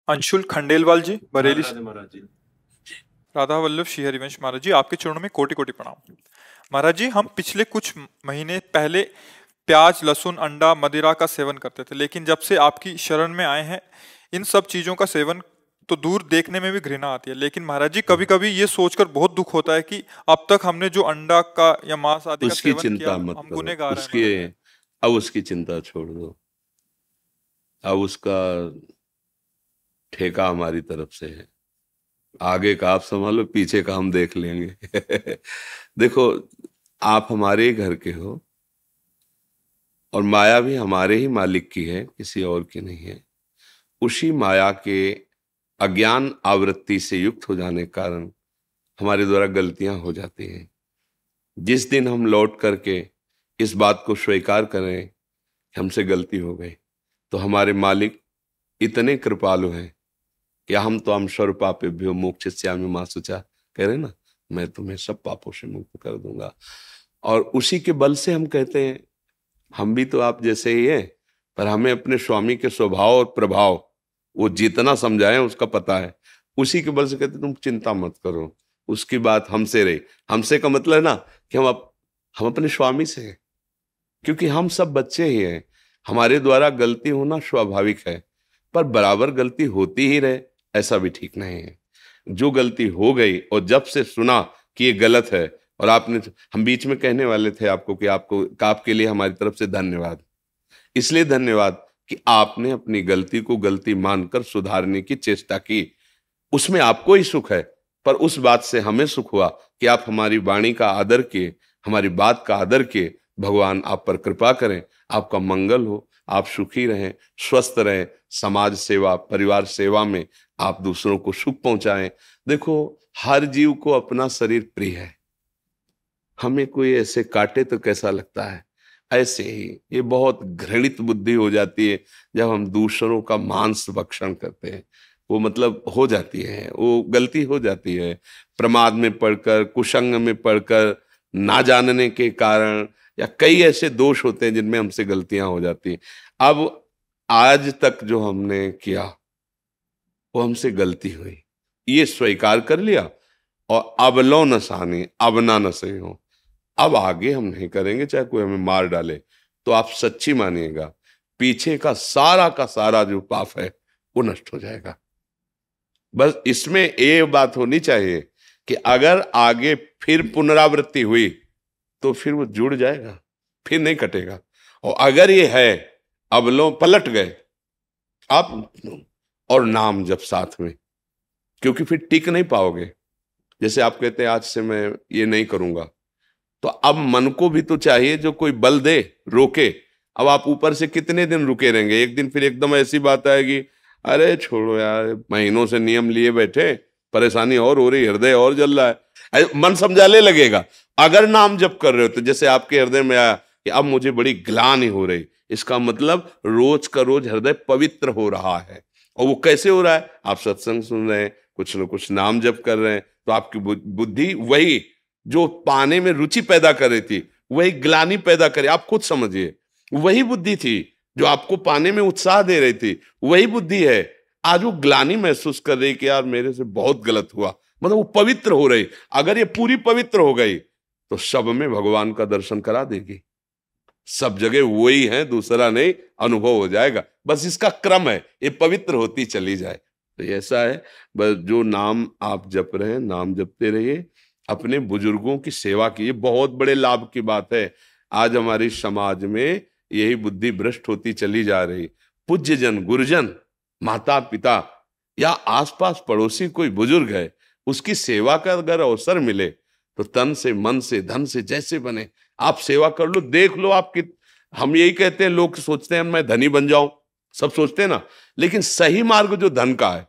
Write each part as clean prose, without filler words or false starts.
अंशुल खंडेलवाल जी, बरेली। राधे राधे महाराज जी। राधा वल्लभ श्री हरिवंश महाराज जी, आपके चरणों में कोटि कोटि प्रणाम। महाराज जी, हम पिछले कुछ महीने पहले प्याज, लहसुन, अंडा, मदिरा का सेवन करते थे, लेकिन जब से आपकी शरण में आए हैं, इन सब चीजों का सेवन तो दूर, देखने में भी घृणा आती है। लेकिन महाराज जी, कभी कभी ये सोचकर बहुत दुख होता है कि अब तक हमने जो अंडा का या मांस आदि का उसकी सेवन चिंता किया, मत हम करो, गुनहगार हैं उसकी महाराज जी। अब उसकी चिंता छोड़ दो। अब उसका ठेका हमारी तरफ से है। आगे का आप संभालो, पीछे का हम देख लेंगे। देखो, आप हमारे ही घर के हो और माया भी हमारे ही मालिक की है, किसी और की नहीं है। उसी माया के अज्ञान आवृत्ति से युक्त हो जाने के कारण हमारे द्वारा गलतियां हो जाती हैं। जिस दिन हम लौट करके इस बात को स्वीकार करें कि हमसे गलती हो गई, तो हमारे मालिक इतने कृपालु हैं कि हम तो हम सर्व पापेभ्यो मोक्षयिष्यामि मा शुचा कह रहे ना, मैं तुम्हें सब पापों से मुक्त कर दूंगा। और उसी के बल से हम कहते हैं, हम भी तो आप जैसे ही हैं, पर हमें अपने स्वामी के स्वभाव और प्रभाव वो जितना समझाएं उसका पता है। उसी के बल से कहते तुम चिंता मत करो, उसकी बात हमसे रही। हमसे का मतलब है ना कि हम अपने स्वामी से हैं, क्योंकि हम सब बच्चे ही हैं। हमारे द्वारा गलती होना स्वाभाविक है, पर बराबर गलती होती ही रहे ऐसा भी ठीक नहीं है। जो गलती हो गई और जब से सुना कि ये गलत है, और आपने, हम बीच में कहने वाले थे आपको कि आपके लिए हमारी तरफ से धन्यवाद। इसलिए धन्यवाद कि आपने अपनी गलती को गलती मानकर सुधारने की चेष्टा की। उसमें आपको ही सुख है, पर उस बात से हमें सुख हुआ कि आप हमारी वाणी का आदर किए, हमारी बात का आदर किए। भगवान आप पर कृपा करें, आपका मंगल हो, आप सुखी रहें, स्वस्थ रहें, समाज सेवा, परिवार सेवा में आप दूसरों को सुख पहुंचाएं। देखो, हर जीव को अपना शरीर प्रिय है। हमें कोई ऐसे काटे तो कैसा लगता है, ऐसे ही ये बहुत घृणित बुद्धि हो जाती है जब हम दूसरों का मांस भक्षण करते हैं। वो मतलब हो जाती है, वो गलती हो जाती है, प्रमाद में पड़कर, कुसंग में पड़कर, ना जानने के कारण, या कई ऐसे दोष होते हैं जिनमें हमसे गलतियां हो जाती हैं। अब आज तक जो हमने किया वो हमसे गलती हुई, ये स्वीकार कर लिया, और अब लो न सानी अब ना न सही हो। अब आगे हम नहीं करेंगे, चाहे कोई हमें मार डाले। तो आप सच्ची मानिएगा, पीछे का सारा जो पाप है वो नष्ट हो जाएगा। बस इसमें ये बात होनी चाहिए कि अगर आगे फिर पुनरावृत्ति हुई तो फिर वो जुड़ जाएगा, फिर नहीं कटेगा। और अगर ये है, अब लो पलट गए आप, और नाम जब साथ में, क्योंकि फिर टिक नहीं पाओगे। जैसे आप कहते हैं आज से मैं ये नहीं करूंगा, तो अब मन को भी तो चाहिए जो कोई बल दे, रोके। अब आप ऊपर से कितने दिन रुके रहेंगे, एक दिन फिर एकदम ऐसी बात आएगी, अरे छोड़ो यार, महीनों से नियम लिए बैठे, परेशानी और हो रही, हृदय और जल रहा है, मन समझाने लगेगा। अगर नाम जप कर रहे हो तो जैसे आपके हृदय में आया कि अब मुझे बड़ी ग्लानि हो रही, इसका मतलब रोज का रोज हृदय पवित्र हो रहा है। और वो कैसे हो रहा है, आप सत्संग सुन रहे हैं, कुछ न कुछ नाम जप कर रहे हैं, तो आपकी बुद्धि वही जो पाने में रुचि पैदा कर रही थी वही ग्लानि पैदा करे। आप खुद समझिए, वही बुद्धि थी जो आपको पाने में उत्साह दे रही थी, वही बुद्धि है आज वो ग्लानि महसूस कर रही कि यार मेरे से बहुत गलत हुआ। मतलब वो पवित्र हो रही। अगर ये पूरी पवित्र हो गई तो सब में भगवान का दर्शन करा देगी, सब जगह वही है, दूसरा नहीं, अनुभव हो जाएगा। बस इसका क्रम है, ये पवित्र होती चली जाए। तो ऐसा है, बस जो नाम आप जप रहे हैं, नाम जपते रहिए, अपने बुजुर्गों की सेवा की, ये बहुत बड़े लाभ की बात है। आज हमारी समाज में यही बुद्धि भ्रष्ट होती चली जा रही। पूज्य जन, गुरुजन, माता पिता या आसपास पड़ोसी कोई बुजुर्ग है, उसकी सेवा का अगर अवसर मिले तो तन से, मन से, धन से जैसे बने आप सेवा कर लो। देख लो आपकी, हम यही कहते हैं, लोग सोचते हैं मैं धनी बन जाऊं, सब सोचते हैं ना, लेकिन सही मार्ग जो धन का है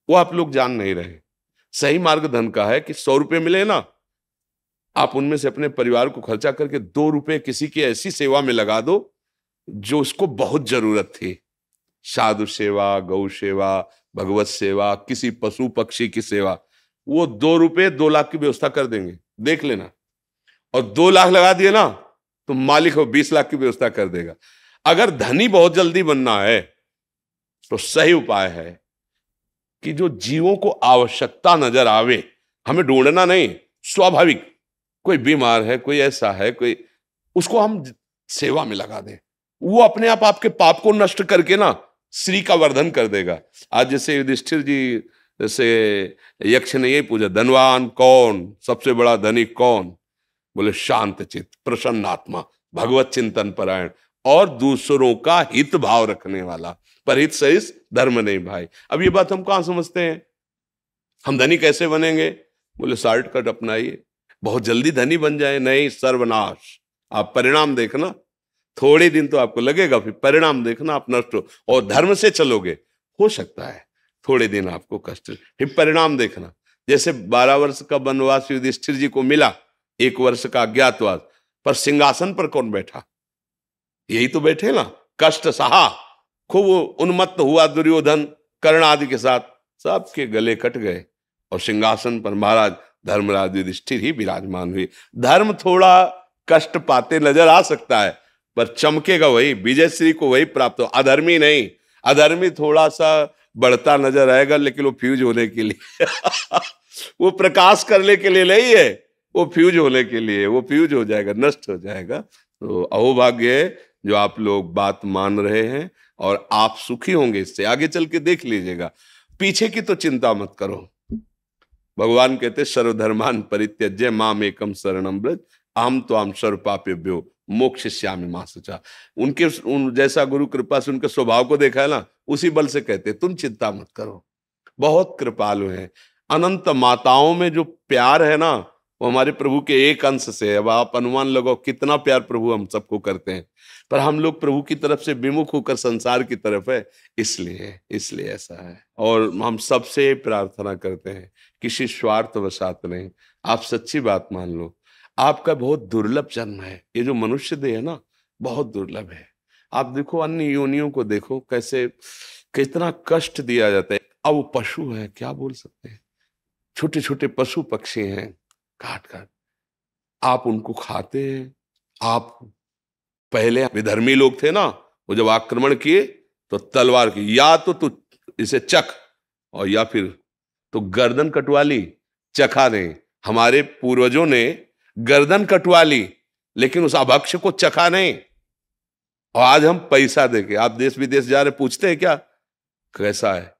वो आप लोग जान नहीं रहे। सही मार्ग धन का है कि 100 रुपए मिले ना, आप उनमें से अपने परिवार को खर्चा करके 2 रुपए किसी की ऐसी सेवा में लगा दो जो उसको बहुत जरूरत थी। साधु सेवा, गौ सेवा, भगवत सेवा, किसी पशु पक्षी की सेवा, वो 2 रुपए 2 लाख की व्यवस्था कर देंगे, देख लेना। और 2 लाख लगा दिए ना तो मालिक हो 20 लाख की व्यवस्था कर देगा। अगर धनी बहुत जल्दी बनना है तो सही उपाय है कि जो जीवों को आवश्यकता नजर आवे, हमें ढूंढना नहीं, स्वाभाविक कोई बीमार है, कोई ऐसा है, कोई, उसको हम सेवा में लगा दें, वो अपने आप आपके पाप को नष्ट करके ना श्री का वर्धन कर देगा। आज जैसे युधिष्ठिर जी से यक्ष ने यही पूछा, धनवान कौन, सबसे बड़ा धनिक कौन? बोले शांत चित्त, प्रसन्न आत्मा, भगवत चिंतन परायण और दूसरों का हित भाव रखने वाला, पर हित सहित धर्म नहीं भाई। अब ये बात हम कहां समझते हैं? हम धनी कैसे बनेंगे? बोले शॉर्टकट अपनाइए, बहुत जल्दी धनी बन जाए। नहीं, सर्वनाश। आप परिणाम देखना, थोड़े दिन तो आपको लगेगा, फिर परिणाम देखना आप नष्ट हो। और धर्म से चलोगे, हो सकता है थोड़े दिन आपको कष्ट, फिर परिणाम देखना। जैसे 12 वर्ष का वनवास युधिष्ठिर जी को मिला, 1 वर्ष का अज्ञातवास, पर सिंहासन पर कौन बैठा? यही तो बैठे ना, कष्ट सहा, खूब उन्मत्त हुआ दुर्योधन कर्ण आदि के साथ, सबके गले कट गए और सिंहासन पर महाराज धर्मराज युधिष्ठिर ही विराजमान हुए। धर्म थोड़ा कष्ट पाते नजर आ सकता है, पर चमकेगा वही, विजय श्री को वही प्राप्त हो, अधर्मी नहीं। अधर्मी थोड़ा सा बढ़ता नजर आएगा, लेकिन वो फ्यूज होने के लिए वो प्रकाश करने के लिए नहीं है, वो फ्यूज होने के लिए, वो फ्यूज हो जाएगा, नष्ट हो जाएगा। तो अहोभाग्य है जो आप लोग बात मान रहे हैं, और आप सुखी होंगे इससे। आगे चल के देख लीजिएगा, पीछे की तो चिंता मत करो। भगवान कहते सर्वधर्मान परित्यज्य माम एकम शरणम व्रज अहम त्वाम सर्व पापेभ्यो मोक्षयिष्यामि मा शुचा। उनके जैसा गुरु कृपा से उनके स्वभाव को देखा है ना, उसी बल से कहते तुम चिंता मत करो, बहुत कृपालु हैं। अनंत माताओं में जो प्यार है ना, वो हमारे प्रभु के एक अंश से है। अब आप अनुमान लगाओ कितना प्यार प्रभु हम सबको करते हैं, पर हम लोग प्रभु की तरफ से विमुख होकर संसार की तरफ है, इसलिए ऐसा है। और हम सबसे प्रार्थना करते हैं, किसी स्वार्थ वशात नहीं। आप सच्ची बात मान लो, आपका बहुत दुर्लभ जन्म है। ये जो मनुष्य देह है ना, बहुत दुर्लभ है। आप देखो अन्य योनियों को देखो, कैसे कितना कष्ट दिया जाता है। अब वो पशु है, क्या बोल सकते हैं, छोटे छोटे पशु पक्षी हैं, काट काट आप उनको खाते हैं। आप पहले विधर्मी लोग थे ना, वो जब आक्रमण किए तो तलवार की, या तो तू इसे चख, और या फिर तो गर्दन कटवा ली, चखा नहीं। हमारे पूर्वजों ने गर्दन कटवा ली, लेकिन उस अभक्ष को चखा नहीं। और आज हम पैसा देके, आप देश विदेश जा रहे, पूछते हैं क्या कैसा है,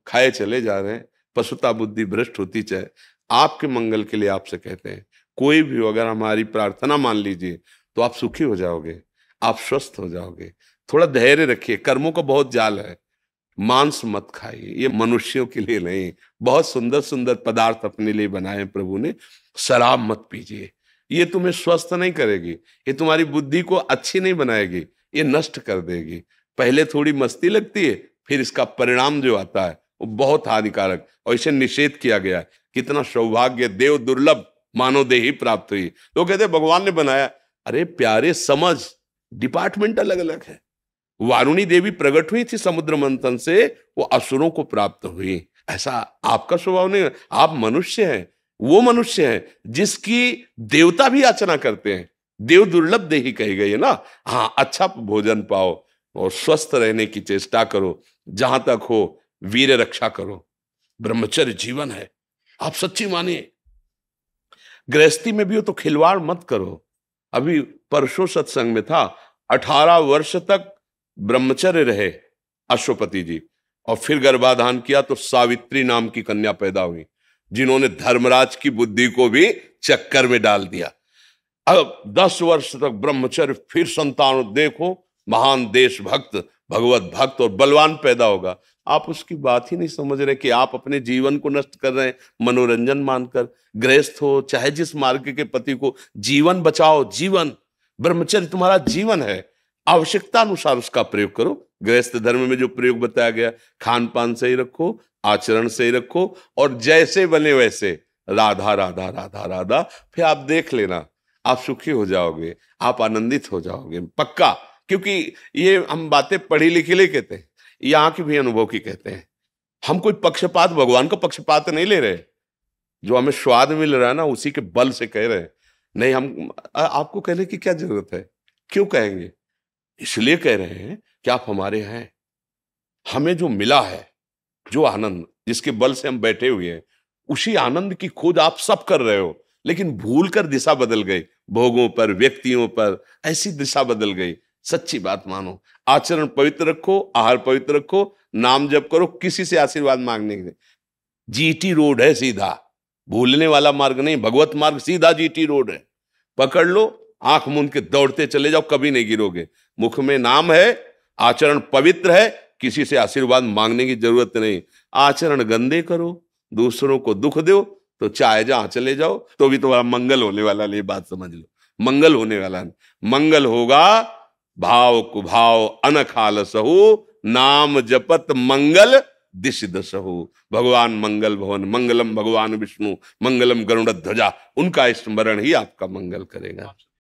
खाए चले जा रहे हैं। पशुता बुद्धि भ्रष्ट होती चाहे। आपके मंगल के लिए आपसे कहते हैं, कोई भी हो, अगर हमारी प्रार्थना मान लीजिए तो आप सुखी हो जाओगे, आप स्वस्थ हो जाओगे। थोड़ा धैर्य रखिए, कर्मों का बहुत जाल है। मांस मत खाइए, ये मनुष्यों के लिए नहीं। बहुत सुंदर सुंदर पदार्थ अपने लिए बनाए प्रभु ने। शराब मत पीजिए, ये तुम्हें स्वस्थ नहीं करेगी, ये तुम्हारी बुद्धि को अच्छी नहीं बनाएगी, ये नष्ट कर देगी। पहले थोड़ी मस्ती लगती है, फिर इसका परिणाम जो आता है वो बहुत हानिकारक, और इसे निषेध किया गया है। कितना सौभाग्य, देव दुर्लभ मानव देही प्राप्त हुई। लोग कहते हैं भगवान ने बनाया, अरे प्यारे समझ, डिपार्टमेंट अलग अलग है। वारुणी देवी प्रकट हुई थी समुद्र मंथन से, वो असुरों को प्राप्त हुई। ऐसा आपका स्वभाव नहीं है, आप मनुष्य हैं। वो मनुष्य है जिसकी देवता भी याचना करते हैं। देव दुर्लभ देही कही गई है ना। हाँ, अच्छा भोजन पाओ और स्वस्थ रहने की चेष्टा करो, जहां तक हो वीर रक्षा करो। ब्रह्मचर्य जीवन है, आप सच्ची मानिए। गृहस्थी में भी हो तो खिलवाड़ मत करो। अभी परसों सत्संग में था, 18 वर्ष तक ब्रह्मचर्य रहे अश्वपति जी, और फिर गर्भाधान किया तो सावित्री नाम की कन्या पैदा हुई, जिन्होंने धर्मराज की बुद्धि को भी चक्कर में डाल दिया। अब 10 वर्ष तक ब्रह्मचर्य, फिर संतान, देखो महान देशभक्त, भगवत भक्त और बलवान पैदा होगा। आप उसकी बात ही नहीं समझ रहे कि आप अपने जीवन को नष्ट कर रहे हैं मनोरंजन मानकर। गृहस्थ हो चाहे जिस मार्ग के पति को, जीवन बचाओ। जीवन, ब्रह्मचर्य तुम्हारा जीवन है, आवश्यकता अनुसार उसका प्रयोग करो। गृहस्थ धर्म में जो प्रयोग बताया गया, खान पान सही रखो, आचरण सही रखो, और जैसे बने वैसे राधा राधा राधा राधा। फिर आप देख लेना, आप सुखी हो जाओगे, आप आनंदित हो जाओगे पक्का। क्योंकि ये हम बातें पढ़ी लिखी ले कहते हैं, यहाँ की भी अनुभव की कहते हैं। हम कोई पक्षपात, भगवान का पक्षपात नहीं ले रहे। जो हमें स्वाद मिल रहा है ना, उसी के बल से कह रहे हैं। नहीं, हम आपको कहने की क्या जरूरत है, क्यों कहेंगे? इसलिए कह रहे हैं कि आप हमारे हैं, हमें जो मिला है जो आनंद जिसके बल से हम बैठे हुए हैं, उसी आनंद की खोज आप सब कर रहे हो, लेकिन भूल कर दिशा बदल गई, भोगों पर, व्यक्तियों पर, ऐसी दिशा बदल गई। सच्ची बात मानो, आचरण पवित्र रखो, आहार पवित्र रखो, नाम जप करो, किसी से आशीर्वाद मांगने के। जीटी रोड है सीधा, भूलने वाला मार्ग नहीं, भगवत मार्ग सीधा जीटी रोड है। पकड़ लो, आंख मूंद के दौड़ते चले जाओ, कभी नहीं गिरोगे। मुख में नाम है, आचरण पवित्र है, किसी से आशीर्वाद मांगने की जरूरत नहीं। आचरण गंदे करो, दूसरों को दुख दो, तो चाहे जहां चले जाओ तो भी तुम्हारा मंगल होने वाला नहीं, बात समझ लो। मंगल होने वाला नहीं, मंगल होगा भाव कुभाव अनखाल सहु, नाम जपत मंगल दिश दसहु। भगवान मंगल भवन, मंगलम भगवान विष्णु, मंगलम गरुड़ ध्वजा, उनका स्मरण ही आपका मंगल करेगा।